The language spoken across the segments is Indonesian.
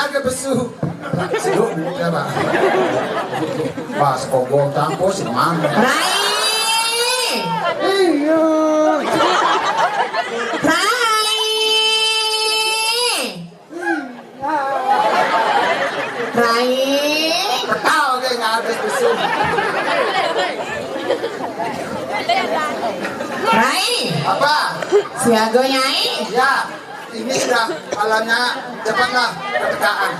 harga besu. Seduk duitnya Pak. Pas kogong tampo semangat. Rai. Iya. Rai. Rai. Tahu kayak nggak habis besu. Rai. Apa? Siago Nyai. Ya, ini sudah alamnya cepatlah ketekaan.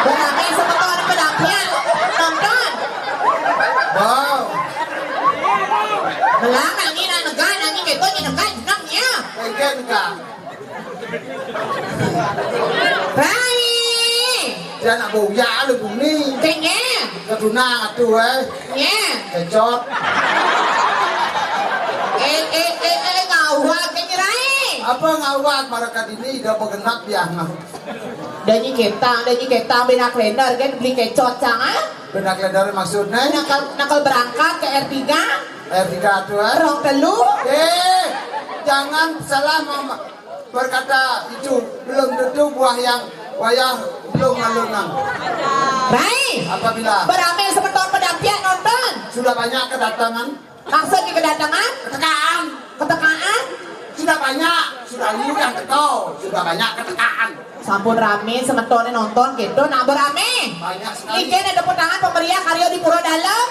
Berapa sebetulnya pedangnya? Nonton. Wow, Belang lagi na negan lagi gitu ni negan namanya. pengen enggak? Rai. Dia nak buya lu bumi. Kayaknya. Keduna atuh Ya. kecot. Ngawak kayaknya Rai. Apa ngawat masyarakat ini udah bergenap ya ngah. Dari kita bina kalender kan beli kecot cangan. Benak ledar maksudnya? Nakal berangkat ke R3. R3 tuh Rong telu. Jangan salah mama berkata itu belum tentu buah yang wayah belum malunang. Baik. Apabila Beramai seperti pedampian nonton. sudah banyak kedatangan, Maksudnya kedatangan, ketekaan, ketekaan. sudah banyak, sudah liu yang teko, sudah banyak ketekaan. Sampun rame semetone nonton gitu, nak berame. Banyak sekali. Ikan ada tangan pemberian karyo di Pura Dalam.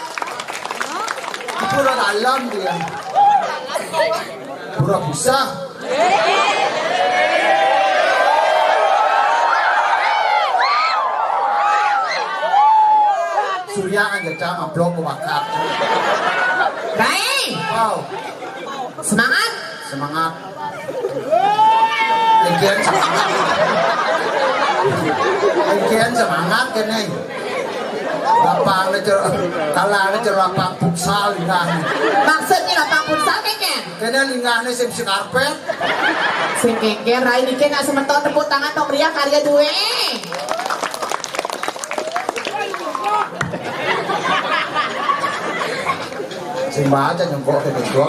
Di pura dalam dia. Pura bisa. Surya aja cama blok bakar. Baik. Wow, Semangat. semangat. Lagian semangat. Lagian semangat kan nih. Lapang lecer, kalah lecer lapang futsal linggah. Maksudnya lapang futsal kayaknya. Kena linggah nih sim karpet. Sing kengke rai dikit nak semeton tepuk tangan pemberian karya dua. Simba aja nyengkok ke kedua.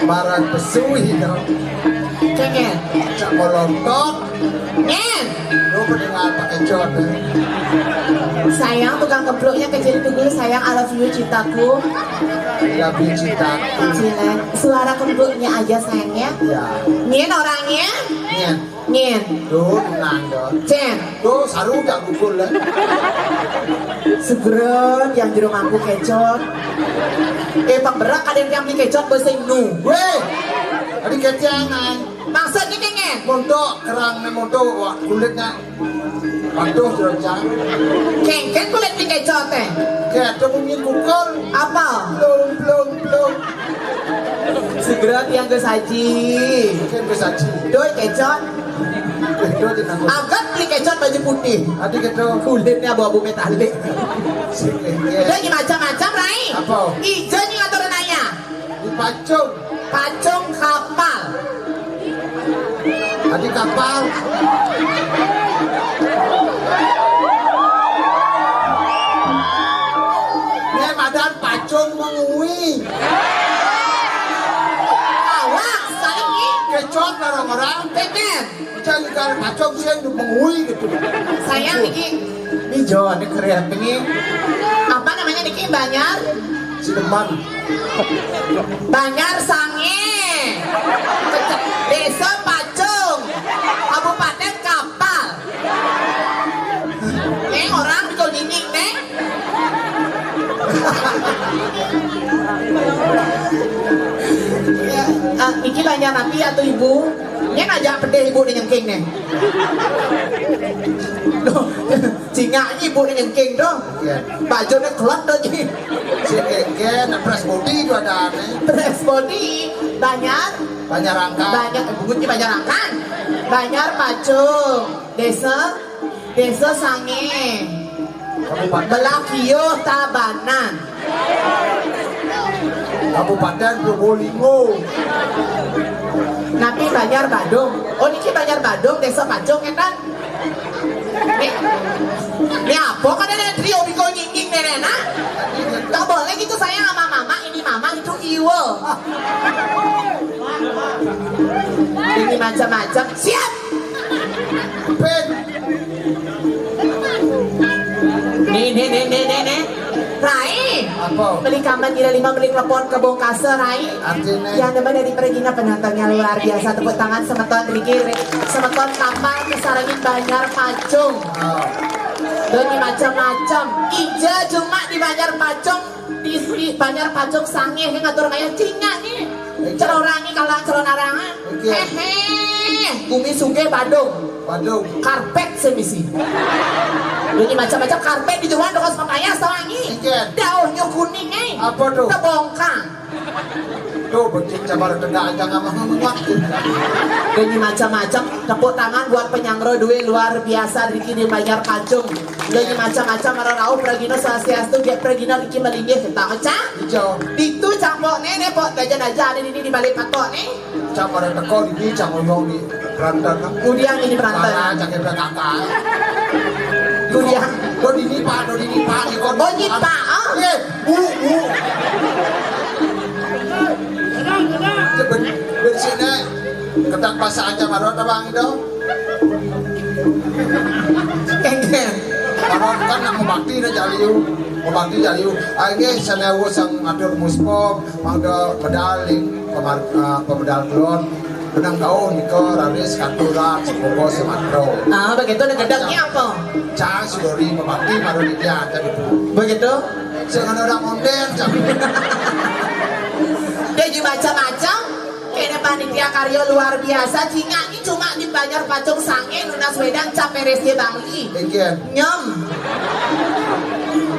Barang pesui dong. Cengen. Cak molontot. Nyen. Lu pendengar pakai jod. Sayang tukang kepluknya kecil itu dulu sayang I love you cintaku. Lebih cinta. Kecilan. Suara kepluknya aja sayangnya. Ya. Nyen orangnya. Nyen. Nyen. Tuh tenang dong. Cen. Tuh saru gak gugul lah. Segeren yang jero mampu kecot. Pak berak ada yang beli kecot bahasa nu. Weh. Tadi kejangan. Maksudnya kengen. Montok kerang nih montok wah kulitnya. Waduh jeroncang. Kengken kulit beli kecot teh. Kayak ada bunyi kukul. Apa? Belum. Segera yang ke saji. Mungkin kesaji. Doi kecot. Itu dinanggung. Agak beli kecot baju putih. Adik itu. Kulitnya abu-abu metalik. Sing engke. Lagi macam-macam Rai. Apa? Ijo nih ngatur nanya. Di pacung. Pacung kapal. Tadi kapal. Ini madan pacung mengui. Awak saling ini. Kecot orang-orang. Bener. Jangan kalau pacung sih mengui gitu. Sayang Niki. Ini Jawa ini keren ini. Apa namanya Niki? Banyar. Sideman. Banyar Sange. Desa Pacung. Kabupaten Kapal. Neng orang betul dinding neng. Niki banyak napi atau ibu? Neng ngajak pedih ibu di nyengking neng. Cingaknya ibu di nyengking dong. Bajunya kelot dong ji. Si Egen, press body juga ada nih. Dress body banyak. Banyak rangka. Banyak bunyi banyak rangkan. Banyak Pacung. Desa Sange. Kabupaten. Belakio Tabanan. Kabupaten Probolinggo. Napi Banjar Badung. Oh niki Banjar Badung Desa Pacung kan? Ini apa kan ada trio biko nyinging nerena? Gak boleh gitu saya sama mama. Ini mama itu iwo. Ini macam-macam. Siap. Ben. Nih. Rai. Apa? Beli kaman kira 5 beli klepon ke Bongkase Rai. Artinya. Yang namanya dari Pergina penontonnya luar biasa. Tepuk tangan semeton Riki. Semeton kapal kesarangin Banjar Pacung. Oh. Doni macam-macam. Ija cuma di Banjar Pacung. Di Banjar Pacung Sange yang ngatur kayak cinga nih. Celorangi kalau celonarangan. Hehe. Bumi Sungai Badung. Karpet semisi. Ini macam-macam karpet di Jawa dengan papaya sawangi. Daunnya kuning Apa tuh? Tebongkang. Tuh becik cabar tenda aja nggak mau waktu. Ini macam-macam. Tepuk tangan buat penyangro duwe luar biasa Riki di Banjar Pacung. Ini macam-macam orang Pergino Swastiastu dia Pergino Riki Melinggih kita ngecah. Hijau. Itu campur nenek pot jajan aja ada ini di balik patok nih. Cabar teko di campur di Randan. Kemudian ini berantai. Jangan berkata. Kemudian. Do di nipa. Ikon. Oh nipa. Ye, bu. Bersini. Ketak pasang aja marot abang itu. Kengkeng. Marot kan nak membakti na jaliu. Membakti jaliu. Age sanewo sang atur muspo. Mangga medaling pemedal klon. Benang kau niko raris katuran sepogo sematro. Ah begitu gedangnya apa? Cang sudori membakti marot dia tadi. Begitu? Jangan orang monden cang. Dia macam-macam. Kene panitia karya luar biasa. Cinga ini cuma di Banjar Pacung Sange Lunas Wedang Caperes di Bangli. Egen. Nyem.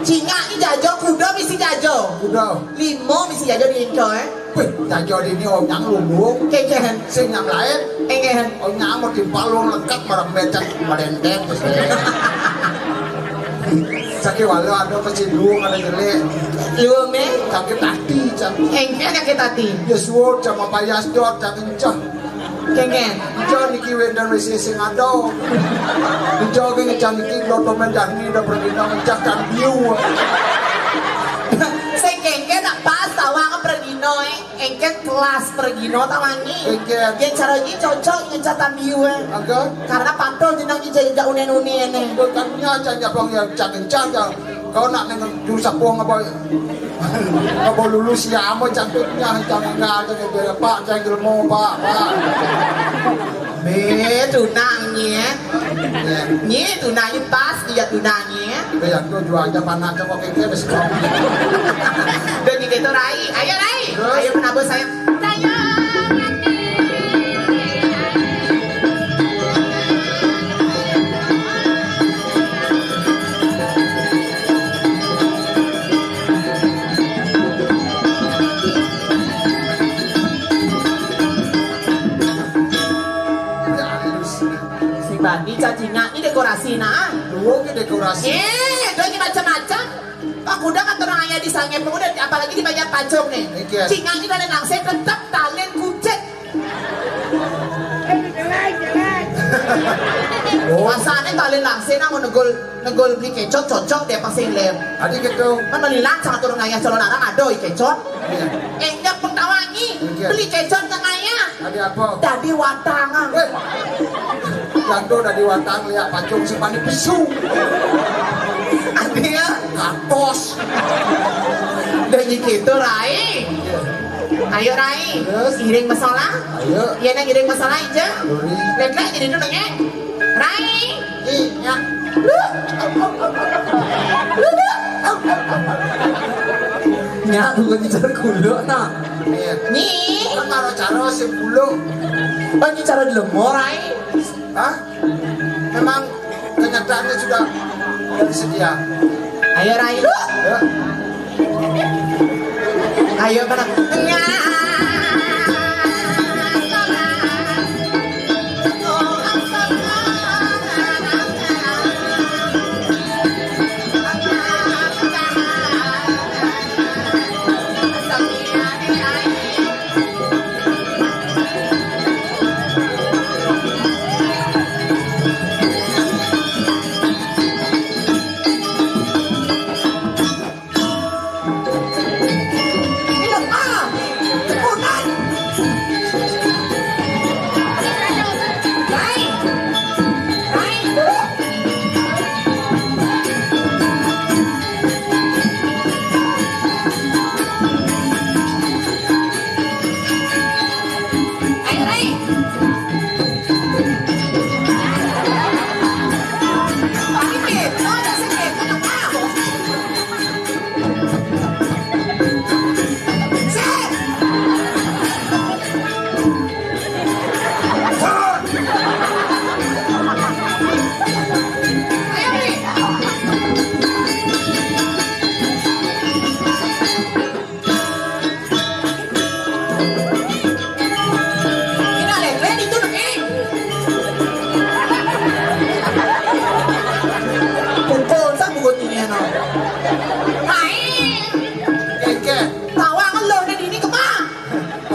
Cinga ini jajo kudo misi jajo. Kudo. Limo misi jajo di Indo Wih, jajo di ini om yang lumbung. Keken. Sing yang lain. Engen. Om yang mau dipalung lekat marang becak melendeng. Sakit walau ada pecidung ada jelek. Luang nih. Sakit hati cang. Engen yang kita ti. Yeswo sama payas dot cang encah. Keken. Ijo niki wendan wis sing ado. Ijo ge cang niki loto mendan ni udah pergi nang encah kan biu. Sing kengken nak pas tawang Pergino engken kelas Pergino tawangi. Engken. Yang caranya cocok ngecatan biu Agak. karena pantol jenang jejak unen-unen Bukannya cang jabang yang cang encah cang. Kau nak neng dusak buang apa? Apa lulus ya amo cantiknya cang enggak cang berapa cang ilmu pak. tunangnya nye tunangnya pas dia tunangnya Yang tu jual aja panah cang kok keke bes kau. dan gitu Rai ayo Rai ayo menabur saya saya Ya, Bandi cacingnya ini dekorasi nah dua ke dekorasi. doi macam-macam Pak kuda kan orang ayah di sange pemuda, apalagi di Banjar Pacung nih. Cingang ini dan langsung tetap talen kucet. Masanya talen langsung nang negol beli kecot cocok dia pasang lem. Adik gitu. Kan melilang sangat orang ayah calon anak adoy kecot. Enggak pengtawangi beli kecot nang ayah. Adik apa? Tadi watangan. Jando dari watang lihat pacung si pani pesu. Artinya kapos. dari gitu Rai. Ayo Rai, iring masalah. Ayo. Iya nang iring masalah aja. Duri. Lihat jadi dulu ya. Rai. Iya. Nya bukan cara kulo nah. Iya. Nih, Kan cara si bulu. banyak cara dilemo Rai. Hah? Memang kenyataannya sudah tersedia. Ayo Rai. Ya. Ayo barang.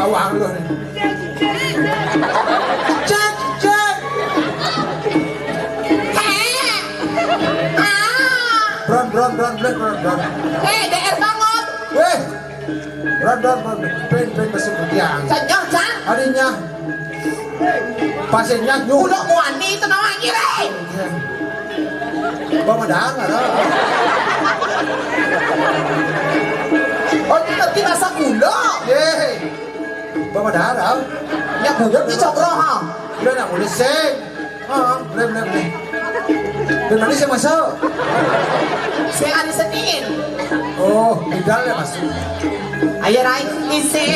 Tawang lu nih. Cek. Bron. DR banget. Weh. Bron. Pen masuk ke tiang. Senjol, Cak. Harinya. Pasiennya nyuh. Udah muani itu nama kira. Bawa madang ada. Oh, ini nanti rasa kuda. Yeay. Bawa madang. Ya kuda di cokro, ha. Udah nak boleh sing. Boleh. Dan nanti saya masuk. Saya hari Senin. Oh, tinggal ya masuk. Ayo Rai, isi.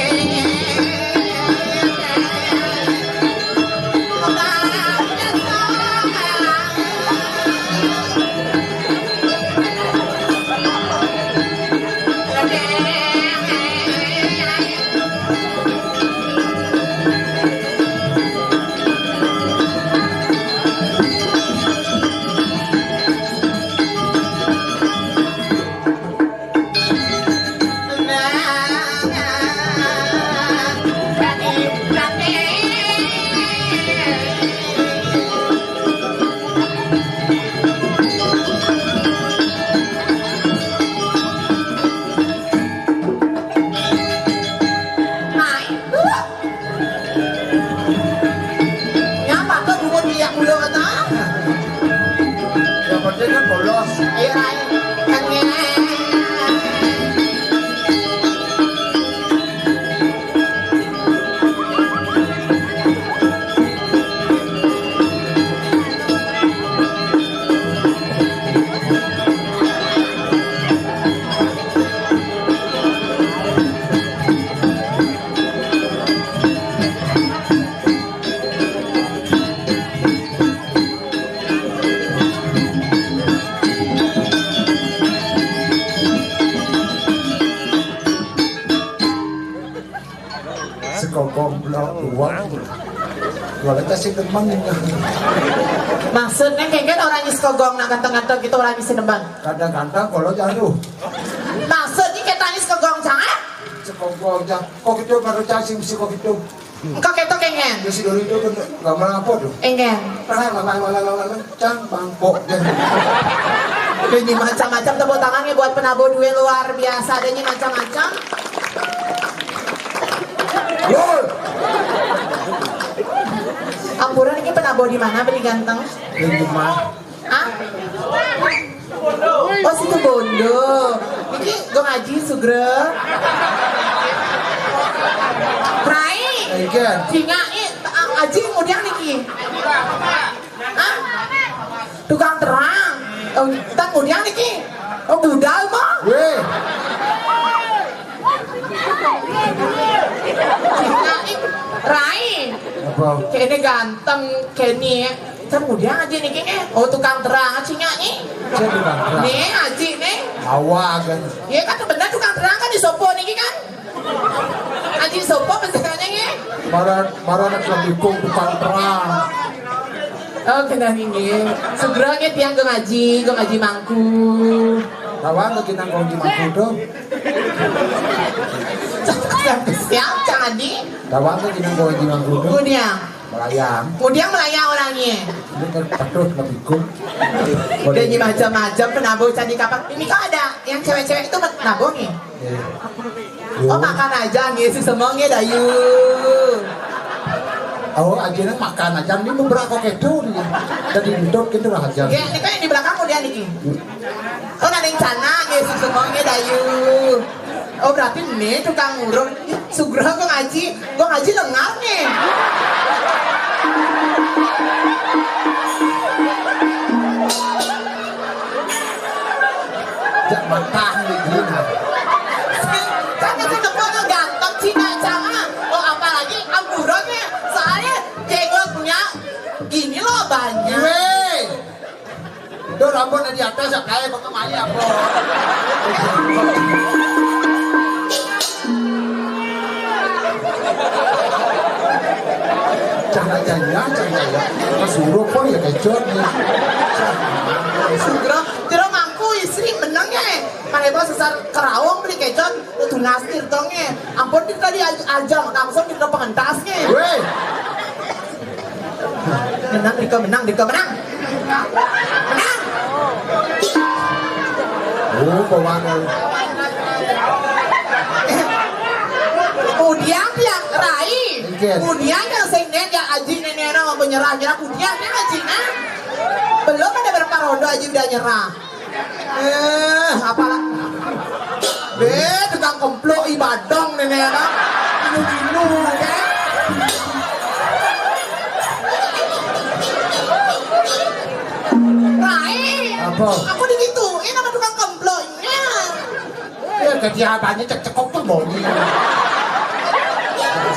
Goblok uang gua kasih demang. Maksudnya kayak orang nyis kogong nak kantong-kantong gitu orang nyis demang. Kadang-kadang kalau jauh sekongkol aja. Kok itu baru cacing si kok itu. Engkau ketok kengen. Dia si Dori itu kan nggak apa tuh. Engen. Cang bangkok. Ini macam-macam tepuk tangannya buat penabur duit luar biasa. Adanya macam-macam. Lol. Ampuran ini penabur di mana beli ganteng? Di rumah. Hah? Oh situ Bondo. Ini gue ngaji Sugro. Rai. Ikan. Singa ngaji kemudian niki. Hah? Tukang terang. Oh, tak kemudian niki. Oh budal mah. Weh. Singa Rai. Apa? Kayaknya ganteng kayaknya. Kemudian aja nih kayaknya. Oh tukang terang singa nih. Saya tukang terang. Nih aji nih. Awak kan. Ya kan benar tukang terang kan di sopo nih kan. Aji sopo misalnya nih. Marah nak dikung tukang terang. Oh kena nih. Segera tiang gue ngaji mangku. Kawan lagi nangkong di Makudo. Siap jangan di. Kawan lagi nangkong di Makudo. Kemudian Melayang. orangnya. Ini kan patut nabikung. Dan ini macam-macam penabur candi kapak. Ini kok ada yang cewek-cewek itu penabur nih. Oh makan aja nih si semuanya dayu. Oh aja nang makan aja ini beberapa kedo nih. Jadi duduk gitu lah aja. Ya ini kan yang di belakang udah nih. Oh ada yang sana nih si semuanya dayu. Oh berarti nih tukang urut. Sugra gue ngaji lengar nih. Jak matah nih gini. Kan si semuanya ganteng Cina jangan. Oh apalagi amburannya soalnya jenggotnya gini loh banyak. Weh. Itu rambutnya di atas ya kayak pengemaya apa. Jangan Kasuruh pun ya kecot nih. Kira mangku istri menangnya. Maneba sesar kerawang beli kecot itu nasir tongnya. Ampun kita di ajang langsung kita pengentasnya. Weh. Menang. Oh, bawahan. Kemudian yang Rai. Kemudian yang sengnet yang Aji nenek mau menyerah. Kemudian yang Aji belum ada berapa rondo Aji udah nyerah. Apalah. Tukang komplot ibadong nenek anak. Ginu ya. Rai. Apa? Aku digituin sama tukang komplotnya. Ya ketiapannya cek-cekok tuh boni.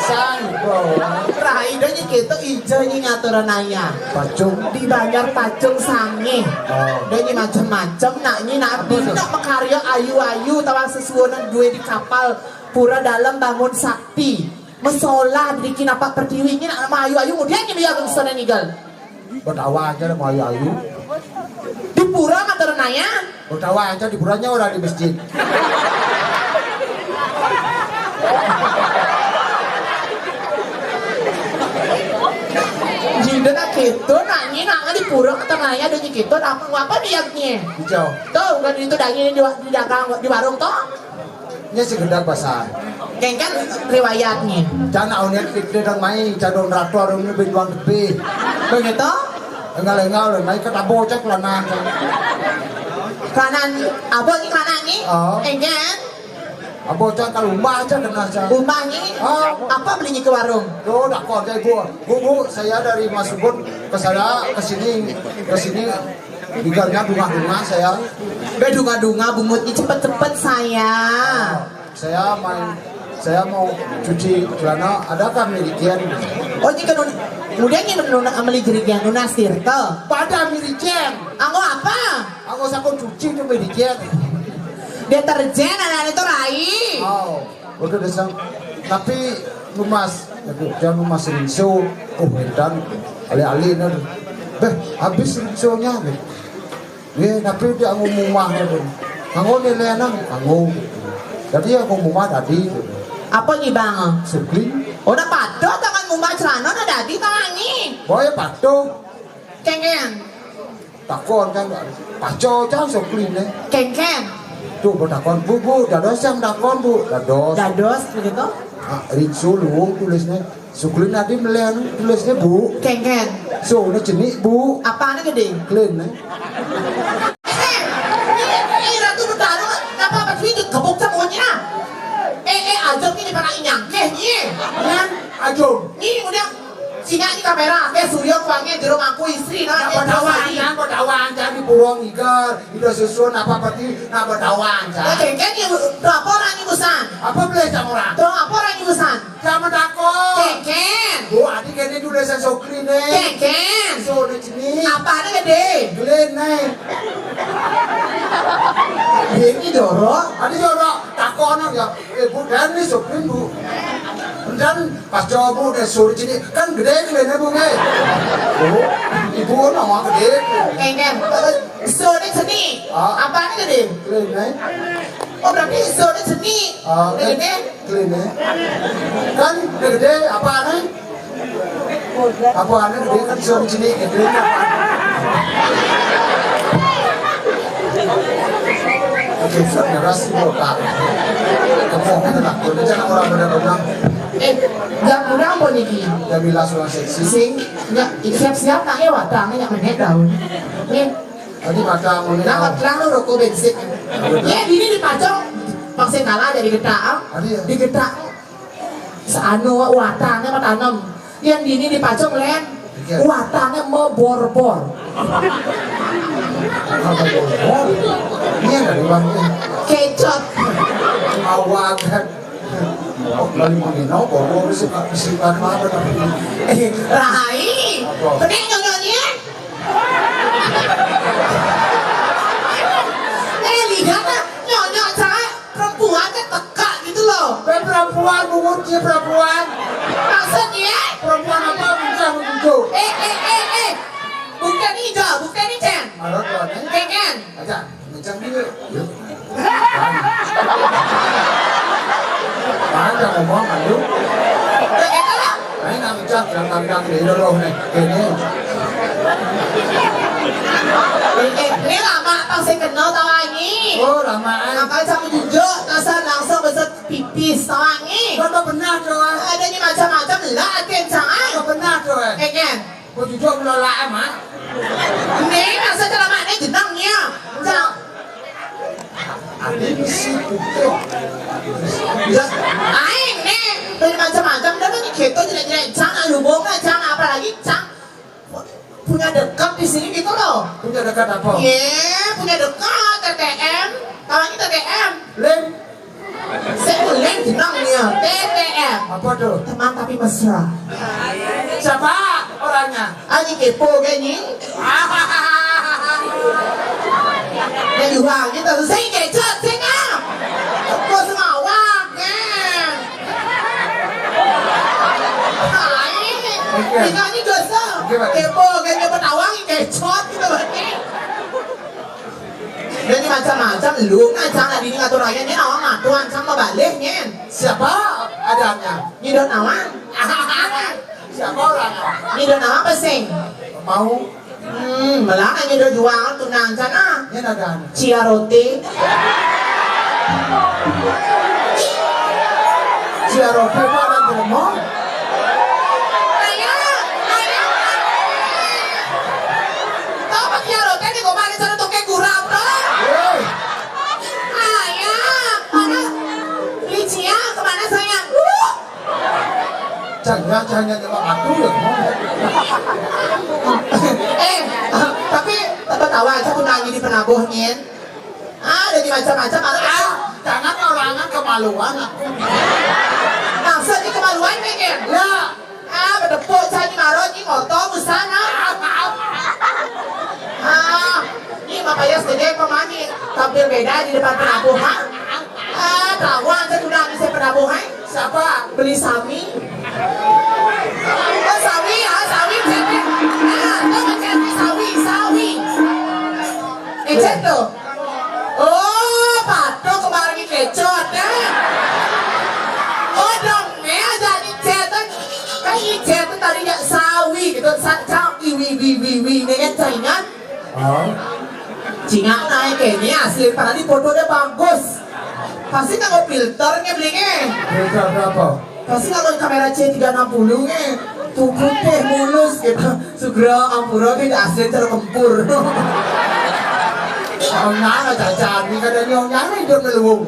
Sang bro. Rai dan gitu ijo ngaturan naya. Pacung. Di Banjar Pacung sange. Dan macam-macam nak mekarya ayu-ayu tawang sesuatu gue di kapal pura dalam bangun sakti. Mesolah di kinapa pertiwi ini nak nama ayu-ayu kemudian ini biar kesana nigal. Bertawa aja mau ayu-ayu. Di pura ngaturan naya. Bertawa aja di puranya orang di masjid. Jidan gitu nanya di pura ngaturan naya dan gitu apa biaknya. Hijau. Tuh kan itu daging di dagang di warung toh. Ini sekedar pasar. Kan riwayatnya. Jangan awalnya kita main cadong rator ini bintuan tepi. Begitu? Enggak udah naik ke tabo cek lanan. Kanan apa ini kanan nih? Enggak. Abo cek kalau rumah aja kena aja. Rumahnya? Apa belinya ke warung? Tuh nak kau aja ibu. Bu, saya dari Mas Ubud ke sini. Tinggalnya bunga-bunga saya. Bedunga-dunga bungutnya cepet-cepet saya. Saya mau cuci celana. Adakah milikian? Oh jika kemudian ini beli jerigian nunasir tuh. Pada milikian. Anggo apa? Aku sakon cuci itu milikian. Deterjen anak itu Rai. Oh, udah desang. Tapi lumas, jangan lumas rinso. Oh, dan alih-alih nih. Habis rinsonya nih. Tapi dia ngomong mah nih. Anggo nilai nang, anggo. Jadi aku ngomong tadi gitu. Apa nih bang? Sukli. Udah padot tangan ngumbar celana udah dadi tangannya. Boy pato. Kengken. Takon kan paco cang sukli nih. Kengken. Tuh bertakon bu, dados yang takon bu, dados. Dados begitu? Rinsu luwung tulisnya. Sukli tadi melihat tulisnya bu. Kengken. So udah jenik bu. Apaan gede? Clean nih. Ratu bertarung apa begitu gebuk semuanya. Ajong ini para inyang. Kan? Ajong. Ini udah singa ini kamera. Surya kuangnya di rumahku istri. Nak bertawan, jadi pulang igar. Ida susun apa peti, nak bertawan. Kengken ini laporan ini urusan. Apa boleh sama orang? Tuh laporan ini urusan. Sama takon. Kengken. Bu, adik ini tuh desa sokri nih. Kengken. So udah jenis. Apaan gede? Glen nih. Ini dorong. Adik jorok takon ya. Bu dan nih sokri bu. Dan pas jawab bu udah suruh jenis kan gede glennya bu nih. Bu, ibu nama gede. Kengken. Sore seni. Apaan gede? Glen nih. Oh berarti sore seni. Gede? Glen nih. Kan gede apa nih? Apa nih gede kan suruh jenis gede apa? Oke, saudara si botak. Kamu enak, udah jangan orang benar-benar. Gak kurang apa nih? Gak bilang suara seksi. Sing, nggak siap-siap nanya watangnya yang menet daun. Nih, Tadi mata mulai. nak terang lu rokok bensin. Ya, ini dipacong. Maksudnya kalah dari getak. Di getak. Seanu watangnya mah tanam. Yang ini dipacong len. Watangnya mau bor-bor. Ini yang dari bangnya. Kecot. Awakan. Oh, lalu mengenal bahwa bisikan apa tapi Rai, pening nyonya. Lihat nyonya saya perempuan kan teka gitu loh. perempuan bungunya perempuan. Maksudnya Perempuan apa bisa begitu? bukan hijau, bukan hijau. Marot tuannya. Kengen. Aja, ngecang dulu. Yuk. Mana ngomong ayo. Ini nggak ngecang, jangan di dorong nih. Ini lama tau saya kenal tau angi. Oh lamaan. Makanya sama jujur, kasar langsung besar pipis tau angi. Kau pernah coba? Ada nih macam-macam lah kencang. Kau pernah coba? Kengen. Kau jujur melola emak? Ini masa ceramahnya jenangnya. Jangan. Ada si putih. Aing nih dari macam-macam dan ini gitu jelek-jelek cang hubungan cang apalagi cang punya dekat di sini gitu loh. Punya dekat apa? Punya dekat TTM. Tahunya TTM. Lem. Saya lem jenangnya TTM. Apa tuh? Teman tapi mesra. Siapa orangnya? Ani kepo gini. Yang juga gitu saya kecot saya ngap. Kau semawak kan. Ini ini dosa. Kepo gini petawang kecot gitu berarti. Dan ini macam-macam lu ngacang lagi ini ngatur aja ini awang matuan sama balik nyen. Siapa adanya? Ini don awang. Siapa orangnya? Ini don awang pesing. Mau? Malah ini don jual tunang sana. Ini ada. Cia roti. Cia roti apa ada ngomong? Tahu apa cia roti ini kemarin sana tuh kayak gurau tuh. Mana? Licia kemana sayang? Jangan nyebab aku ya. Tapi tahu aja aku nanya di penabuhnya. Ada di macam-macam. Jangan orangan kemaluan aku. Maksudnya kemaluan pengen? Ya. Berdepuk saya marot ini motor busana. Ini makanya sedih pemani tampil beda di depan penabuhan. Tahu aja sudah bisa penabuhan. Siapa? Beli sami. Sawi ya, sawi jadi. Itu macam sawi. Ecet tuh. Oh, patok kemarin kecot ya. wi dengan Cingan. Oh. Cingan naik kayaknya asli padahal fotonya bagus. Pasti nggak filternya belinya. Filter berapa? Pasti nggak kamera C360 nya. Tuh putih mulus gitu. Segera ampura kita asli terkempur. Nyana cacat, ini kadang nyana hidup melung.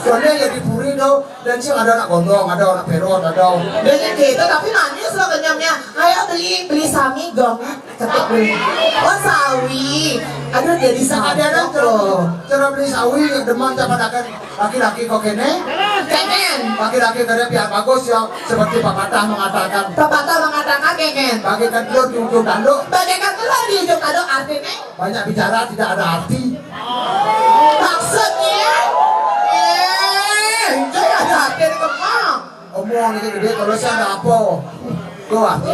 Soalnya jadi puri tuh, dan sih ada anak gondong, ada anak perot, ada. Dengan gitu tapi manis loh kenyamnya. Ayo beli sami gong. Ketik beli. Oh sawi. Aduh jadi Ada loh. cara beli sawi yang demen sama dakan laki-laki kok kene. Kengen. Laki-laki kene biar bagus ya, seperti pepatah mengatakan. Pepatah mengatakan kengen. Bagaikan telur di ujung tanduk, Bagaikan telur di ujung tanduk artinya. banyak bicara tidak ada arti. Maksudnya, itu ada hati di kemang. Omong ini gede kalau saya ada apa? Tuh arti.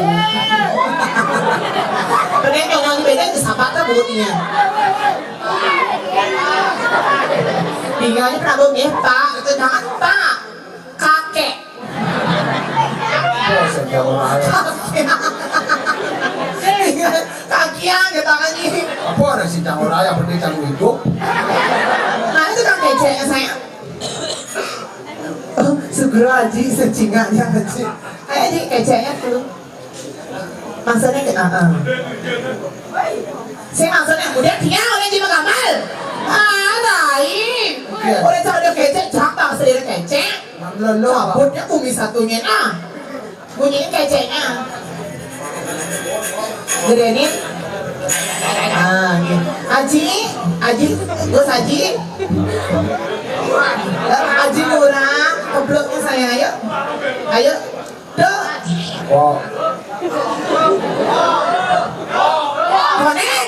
Bener yang beda di sahabatnya bunyinya. Tinggalnya Prabu nih Pak, itu jangan Pak, kakek. Oh, saya orang. Kakian kita kan ini. Apa ada si canggung raya berdiri canggung hidup? Nah itu kan keceknya saya. Oh, segera aja secingannya aja. Ayo aja keceknya tuh. Maksudnya kenapa? Saya maksudnya udah dia oleh Jima Kamal. Lain. Oleh cara dia kecek, jangan sendiri kecek. Lalu apa? Cabutnya bumi satunya nah. Bunyinya keceknya. Gedenin. Ah, gitu. Aji, Gus Aji. Aji murah, kebloknya saya ayo. Tuh. Wow. Konen.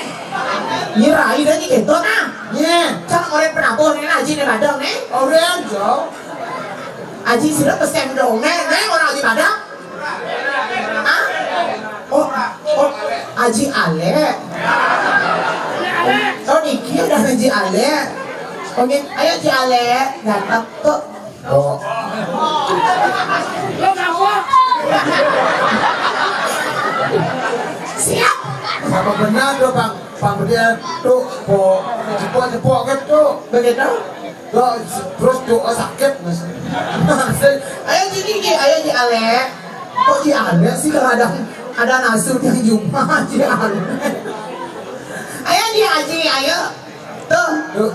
Nyirai dah ni gitu nah. Nye, Jangan orang penabur ni Aji ni Padang ni. orang jauh. Aji sudah pesen dong ni orang Aji Padang. Hah? Oh, Aji Ale. Oh, Niki udah Aji Ale. Oke, ayo Aji Ale. Datang tuh. Oh, Siap. apa benar tuh bang dia tuh po cepok kan tuh. Begitu. Lo terus tuh sakit mas. Ayo Ji Niki, ayo Ji Ale. Kok Ji Ale sih kalau ada nasu yang jumpa Ji Ale. Ayo Ji Aji, ayo. Tuh. Tuh,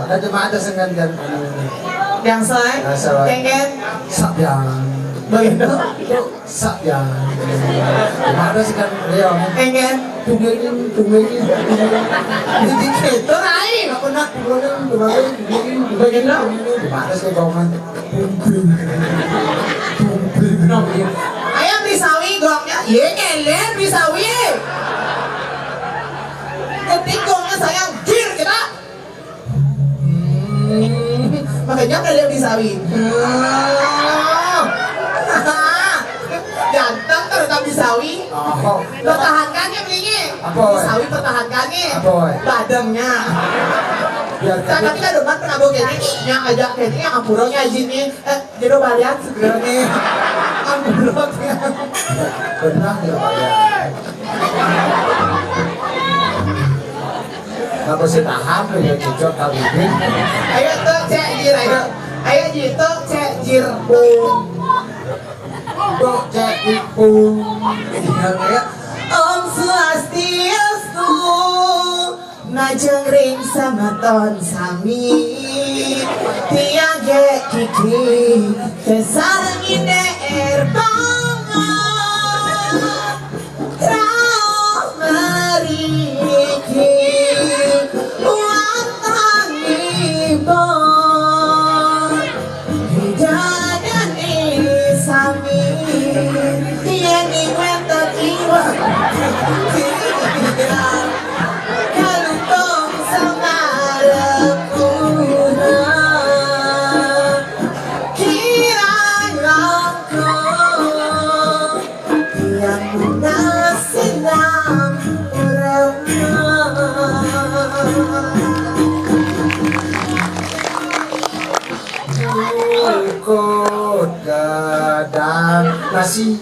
ada cuma ada sengan dan Yang saya, kengen, yang begitu, tuh yang cuma ada sengan Leo. kengen, Tungguin. jadi gitu lain. Apa nak tungguin. Begitu, Cuma ada sih gongan. ayo beli sawi gongnya, iya ngeler beli sawi. Ketik gongnya sayang, jir kita. Makanya ngeler beli sawi. Ganteng terutama beli sawi. Oh, Pertahankannya belinya. Apa, woy? Sawi pertahankannya. Apa, woy? Badangnya. biar Saya tapi kan depan pernah bawa gini yang ajak gini yang ampuronya izin nih. Jadi balian segera nih. Ampurotnya. pernah ya Pak ya. Kenapa sih tahan tuh ya cocok kali ini? Ayo tuh cek jir ayo. Ayo jir tuh cek jir. Tuh cek ipung. Om Swastiastu Najeng sama ton sami Tiang ge kiki Kesarangin banget Rao meriki Watan ibon Hidadan sami Tiang ingwetan iwan Kalutong sama lepuna Kirang ko Yang munasinang orang Ikut gadang nasi.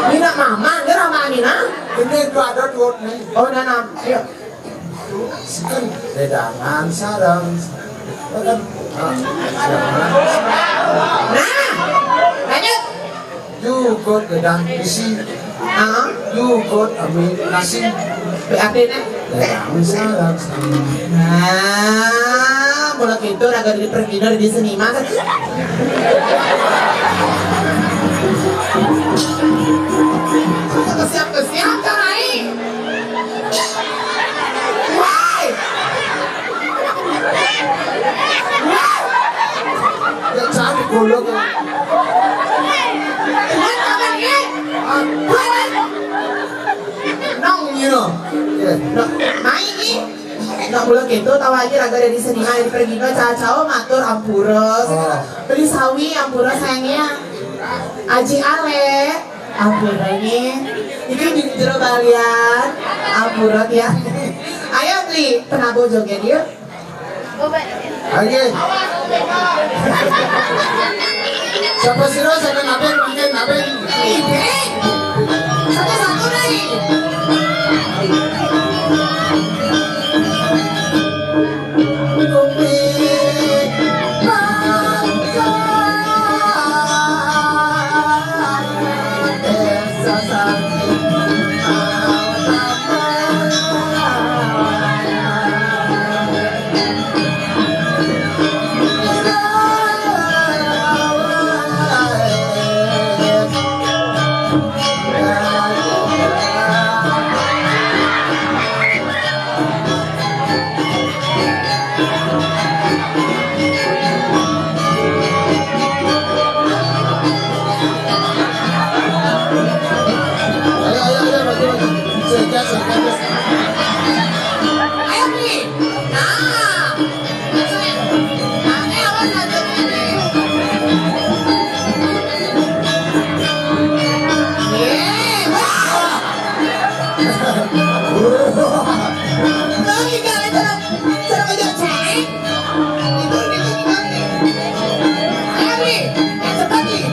Mina mama, dia ramah Mina. Ini dua ada dua nih. Oh, udah 6. Ayo. Sekian ledangan sarang. Kan? Nah, lanjut. You got ledang isi. You got amin nasi. Artinya? Ledangan sarang. Nah, mulai gitu agak pergi dari seniman. Kesiap-kesiap kan, Ai? Why? Ya cantik golok. Nong, you know. Main nih. Nggak boleh gitu, tahu aja raga dari seniman pergi ke cacaw matur ampuros. Beli sawi ampuros sayangnya. Aji ale ampuranya. Ini di jero balian ampurot ya. Ayo beli penabuh joget yuk. Lagi. Siapa sih lo? Siapa ngapain? Ngapain? Ide. Satu-satu nih. Ayo nih. Nah. Nah, awas lanjutnya nih. Lagi kalian cara belajar cek. Itu gimana nih? Ayo nih, yang cepat nih.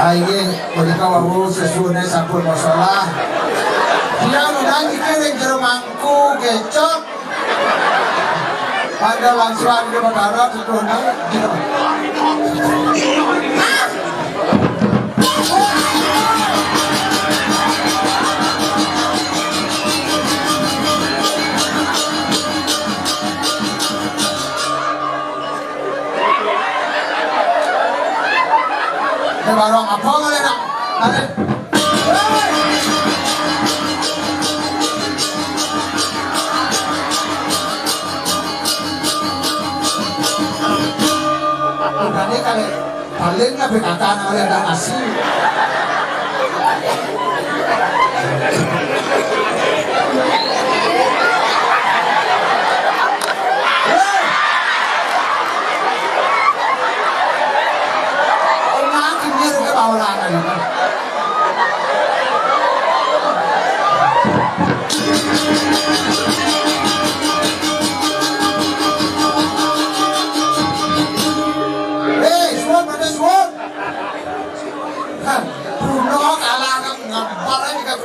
Aing mereka wawu sesuai sampun masalah. Dia menangi kering jero mangku gecok. Ada langsung di bandara itu nang. Barang apa boleh nak? Ada. Bukannya kali paling nggak berkata oleh ada nasi.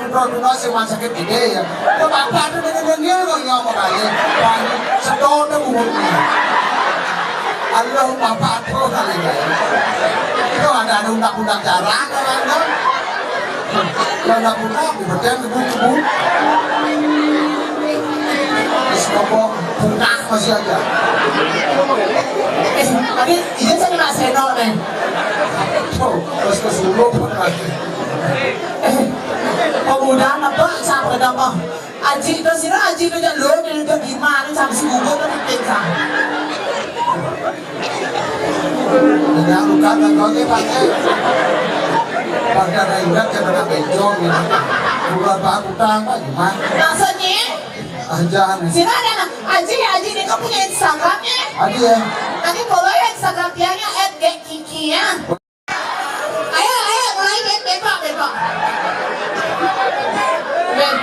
Bruno sewan sakit ide ya. Bapak itu dengar kok ngomong kali. Sedot umurnya. Allah bapak itu kali ya. Itu ada undang-undang jarak kan? Undang-undang diberdayakan kebun-kebun. Iskopok punah masih aja. Tadi izin saya Mas Seno nih. Terus ke Solo lagi. Pemuda apa sama kedapa aji itu sih aji itu jangan lo itu gimana sama si Google itu pingsan dengan luka dan kaki pakai pada ingat ke dalam bejong ini bulan pak utang pak gimana maksudnya aja nih sih ada aji ini kau punya Instagramnya Adi ya. Nanti follow ya Instagram dia-nya @gekiki ya. Ayo mulai Ben Pak. Ben.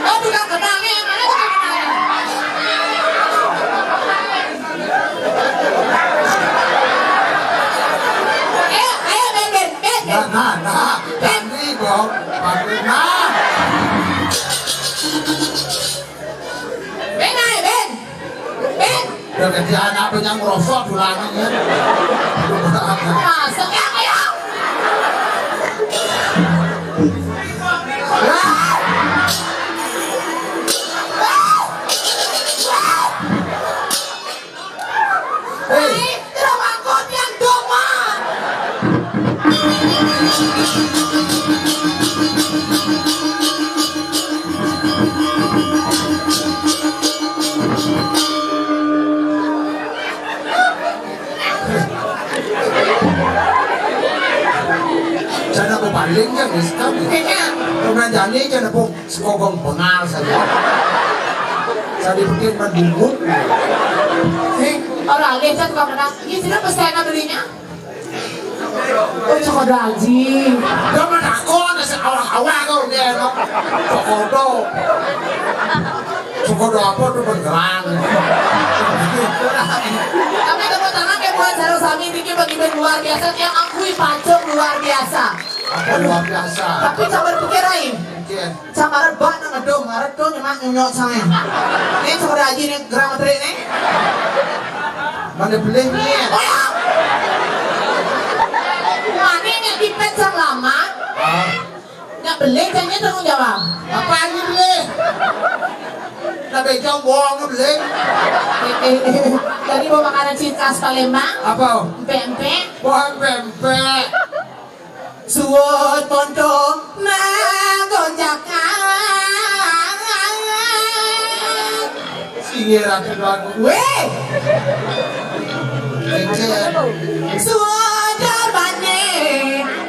Oh tukang kenangnya yang mana tukang kenangnya? Ayo Ben. Nah. Ini dong. Nah. Ben. Udah ganti anak punya ngerosok dulangin ya. Masuk ya ayo. Hei, rumahku yang doma. Sana po paling yan, istam. Kung nandiyan niya na po, skogong pengal saja. Sabi po kayo mandungot. Orang lihat tukang kenang. Ini sudah pesanan belinya. Oh cokot lagi. Dapat aku nasi awak-awak kau dia no. Cokodo apa tuh bergerak. Tapi tepuk tangan kayak buat Sarul Sami ini bagi-bagi luar biasa yang akui pacok luar biasa. Apa luar biasa. Tapi sabar pikir lain. Mungkin. Sama rebak nang ngedong, ngeredong nyemak nyonyok sange. Ini cokot lagi nih gerak materi nih. Mana beli nih? Oh ya. Mana yang dipet sang lama? Nggak beli kayaknya tanggung jawab. Apaan ini beli? Nah becong bohong beli. Jadi mau makanan khas Palembang? Apa? Pempek. Bohong pempek. Suwon pondok nang gonjakan. Singiran lagu. Weh. Kecil. Suwon darbane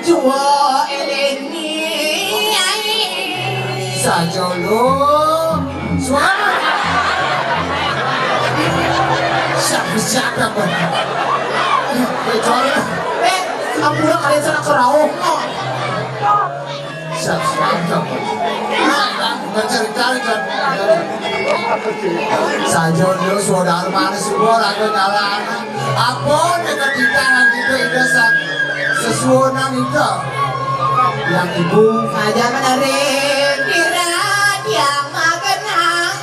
juwo eleni. Sajolo. Suara. Siapa pun. Becong. Kamu udah kalian sana kerawang. Siapa pun. Mencari-cari kan. Sajolo saudara mana semua ragu jalan. Apa dekat kita nanti itu sesuonan itu. Yang ibu Saja menarik kira yang makenang.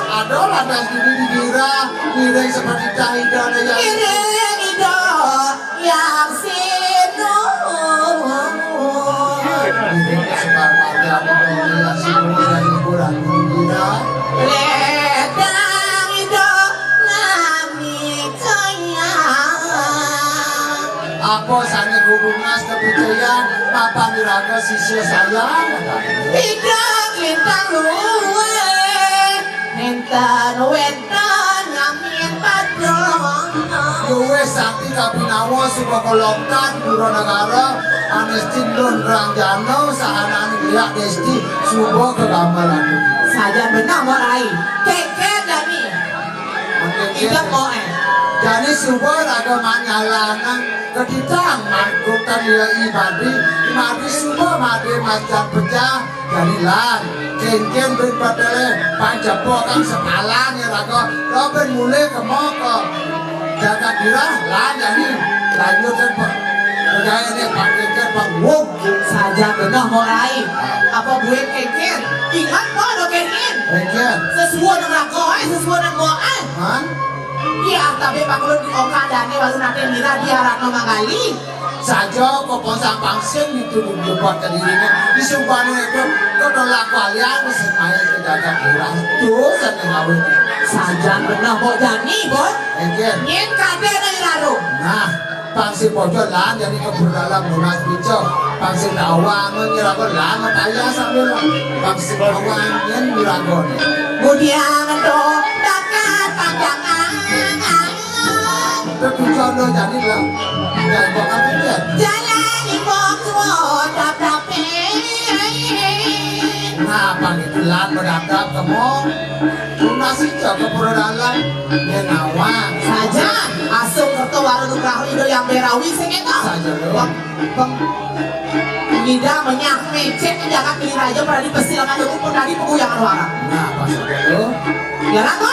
adalah das ini dikira nilai seperti cahidan yang Kira itu yang sinu. ini sebar marga mengolah semua dan hiburan gembira. Ledang itu nami kaya. Apa sana hubungan kepercayaan apa diraga siswa sayang. Hidup lintang luwe. Nentan wetan ngamin padrong. Luwe sakti kapinawa suka koloktan pura negara anestin don rangjano sahanan lihat desti subuh kegamalan. Saja benar morai. Keket dani. Tidak mau Jadi subuh raga manyalanang ketitang mangkutan ya ibadi subuh mati macan pecah jadilan kengken berpadele panjapokan sepalan ya raga lo ben mulai ke moko jaga dirah lah jadi lanjutkan pak kejaya ini pak kengken pak wuk saja benar morai. Apa gue keket? Ingat mo do keket. kengken Sesuai dengan koe, sesuai dengan moan. man Iya, tapi Pak Kulun di Oka Dani baru nanti mira dia Ratno Mangali. saja kok posang pangsin dituduh buat ke dirinya disumpahnya itu kedolak kalian semaya kejaga kurang tuh seni ngawin Saja benar mau Dani, Bon. engken Nyen kade dari lalu. nah pangsin pojok lan jadi keberdalam lunas bico pangsin awang menyerang lan kaya sambil pangsin awang nyen miragon Kemudian do dekat panjangan. ketujuan lo jadi lah ya kok kamu lihat Jalan di bawah tua tapi. nah apa gitu Kebetulan mendadak kamu lunasi jaga perodalan nyenawang saja asup kerto warung nugraho ido yang berawi sing eta saja lo. Ida menyak mecek jangan pilih raja pada dipesilangan dulu pun dari penguyangan warang Nah pas lo ya ratu